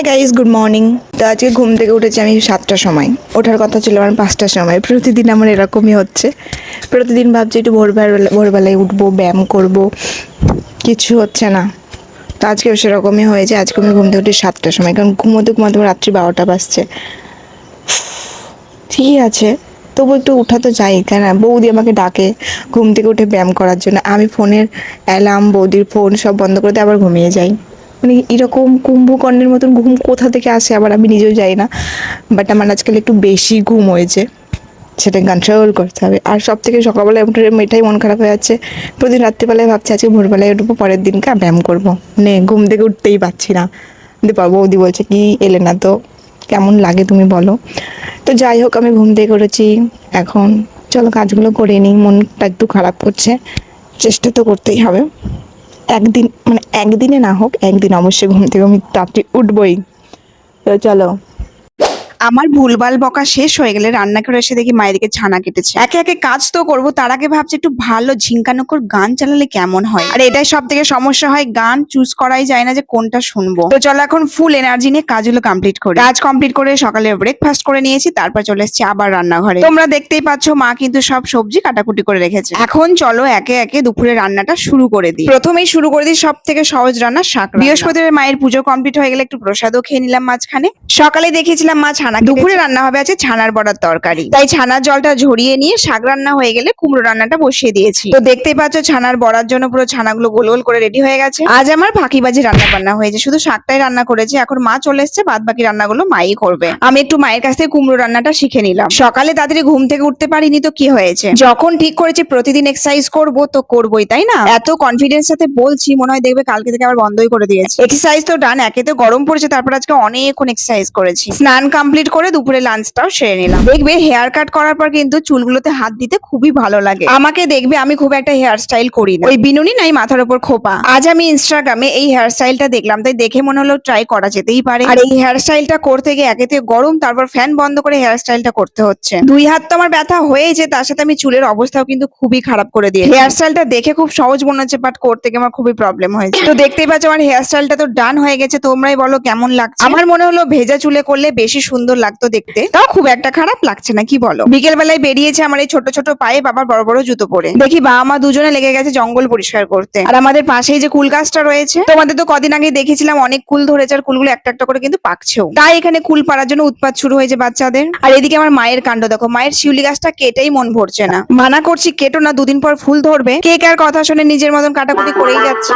Hi guys, good morning. তো আজকে ঘুম থেকে উঠেছি আমি 7টার সময়। ওঠার কথা ছিল আমার 5টার সময়। প্রতিদিন আমার এরকমই হচ্ছে। প্রতিদিন ভাবছি একটু ভোরবেলায় উঠবো, ব্যায়াম করব, কিছু হচ্ছে না। তো আজকেও সেরকমই হয়েছে। আজকে আমি ঘুম থেকে উঠি 7টার সময়, কারণ ঘুমোতে ঘুমাতে আমার রাত্রি 12টা বাজছে। ঠিকই আছে, তবু একটু উঠা তো যাই, কেন বৌদি আমাকে ডাকে ঘুম থেকে উঠে ব্যায়াম করার জন্য। আমি ফোনের অ্যালার্ম, বৌদির ফোন সব বন্ধ করে দিয়ে আবার ঘুমিয়ে যাই। মানে এরকম কুম্ভকর্ণের মতন ঘুম কোথা থেকে আসে আবার আমি নিজেও যাই না। বাট আমার আজকাল একটু বেশি ঘুম হয়েছে, সেটা কন্ট্রোল করতে হবে। আর সব থেকে সকালবেলায় উঠে এটাই মন খারাপ হয়ে যাচ্ছে। প্রতিদিন রাত্রিবেলায় ভাবছি আজকে ভোরবেলায় উঠবো, পরের দিনকে ব্যায়াম করবো, ঘুম থেকে উঠতেই পারছি না। বৌদি বলছে কি এলে না তো, কেমন লাগে তুমি বলো। তো যাই হোক, আমি ঘুম থেকে করেছি। এখন চলো কাজগুলো করে নিই। মনটা একটু খারাপ করছে, চেষ্টা তো করতেই হবে। একদিন মানে একদিনে না হোক, একদিন অবশ্যই ঘুম থেকে আমি রাত্রি উঠবই। তো চলো। আমার ভুলভাল বকা শেষ হয়ে গেলে রান্না করে এসে দেখি মায়ের দিকে ছানা কেটেছে। একে একে কাজ তো করব, তার আগে ভাবছি একটু ভালো ঝিঙ্কানকর গান চালালে কেমন হয়। আর এটাই সব থেকে সমস্যা হয়, গান চুজ করাই যায় না যে কোনটা শুনবো। তো চলো এখন ফুল এনার্জি নিয়ে কাজগুলো কমপ্লিট করি। কাজ কমপ্লিট করে সকালে ব্রেকফাস্ট করে নিয়েছি, তারপর চলে এসেছি আবার রান্নাঘরে। তোমরা দেখতেই পাচ্ছ মা কিন্তু সব সবজি কাটাকুটি করে রেখেছে। এখন চলো একে একে দুপুরে রান্নাটা শুরু করে দিই। প্রথমেই শুরু করে দিই সব থেকে সহজ রান্না, শাক। বৃহস্পতিবার মায়ের পুজো কমপ্লিট হয়ে গেলে একটু প্রসাদও খেয়ে নিলাম মাঝখানে। সকালে দেখেছিলাম মা ছানা, দুপুরে রান্না হবে আছে ছানার বড়ার তরকারি। তাই ছানার জলটা ঝরিয়ে নিয়ে শাক রান্না হয়ে গেলে কুমড়ো রান্নাটা বসিয়ে দিয়েছি। তো দেখতেই পাচ্ছ ছানার বড়ার জন্য পুরো ছানাগুলো গোল গোল করে রেডি হয়ে গেছে। আজ আমার ফাঁকিবাজি রান্না বান্না হয়েছে, শুধু শাকটাই রান্না করেছি। এখন মা চলে এসছে, বাদ বাকি রান্নাগুলো মাই করবে। আমি একটু মায়ের কাছ থেকে কুমড়ো রান্নাটা শিখে নিলাম। সকালে তাড়াতাড়ি ঘুম থেকে উঠতে পারিনি তো কি হয়েছে, যখন ঠিক করেছি প্রতিদিন এক্সারসাইজ করব তো করবোই, তাই না? এত কনফিডেন্স সাথে বলছি, মনে হয় দেখবে কালকে থেকে আবার বন্ধই করে দিয়েছে। এক্সারসাইজ তো ডান, একে তো গরম পড়েছে, তারপর আজকে অনেকক্ষণ এক্সারসাইজ করেছি। স্নান কমপ্লিট করে দুপুরে লাঞ্চটাও সেরে নিলাম। দেখবে হেয়ার কাট করার পর কিন্তু চুলগুলোতে হাত দিতে খুবই ভালো লাগে। আমাকে দেখবে আমি খুব একটা হেয়ার স্টাইল করি না, ওই বিনুনি নাই মাথার উপর খোপা। আজ আমি ইনস্টাগ্রামে এই হেয়ার স্টাইলটা দেখলাম, তাই দেখে মনে হলো ট্রাই করা যেতেই পারে। আর এই হেয়ার স্টাইলটা করতে গিয়ে একেতে গরম, তারপর ফ্যান বন্ধ করে হেয়ার স্টাইলটা করতে হচ্ছে। দুই হাত তো আমার ব্যথা হয়েছে, তার সাথে আমি চুলের অবস্থাও কিন্তু খুবই খারাপ করে দিয়েছি। হেয়ার স্টাইলটা দেখে খুব সহজ মনে হচ্ছে, বাট করতে গিয়ে আমার খুবই প্রবলেম হয়েছে। তো দেখতেই পাচ্ছ আমার হেয়ার স্টাইলটা তো ডান হয়ে গেছে। তোমরাই বলো কেমন লাগছে। আমার মনে হলো ভেজা চুলে করলে বেশি সুন্দর লাগতো দেখতে, তাও খুব একটা খারাপ লাগছে না, কি বলো? বিকেল বেলায় বেরিয়েছে আমার এই ছোট ছোট পায়ে বাবার বড় বড় জুতো পরে। দেখি বাবা মা দুজনে লেগে গেছে জঙ্গল পরিষ্কার করতে। আর আমাদের পাশেই যে কুল গাছটা রয়েছে, তোমাদের তো কদিন আগে দেখেছিলাম অনেক কুল ধরেছে, আর কুলগুলো একটা একটা করে কিন্তু পাকছেও। তাই এখানে কুল পাড়ার জন্য উৎপাত শুরু হয়েছে বাচ্চাদের। আর এদিকে আমার মায়ের কাণ্ড দেখো, মায়ের শিউলি গাছটা কেটেই মন ভরছে না। মানা করছি কেটো না, দুদিন পর ফুল ধরবে। কে কার কথা শুনে নিজের মতন কাটাকুটি করেই যাচ্ছে।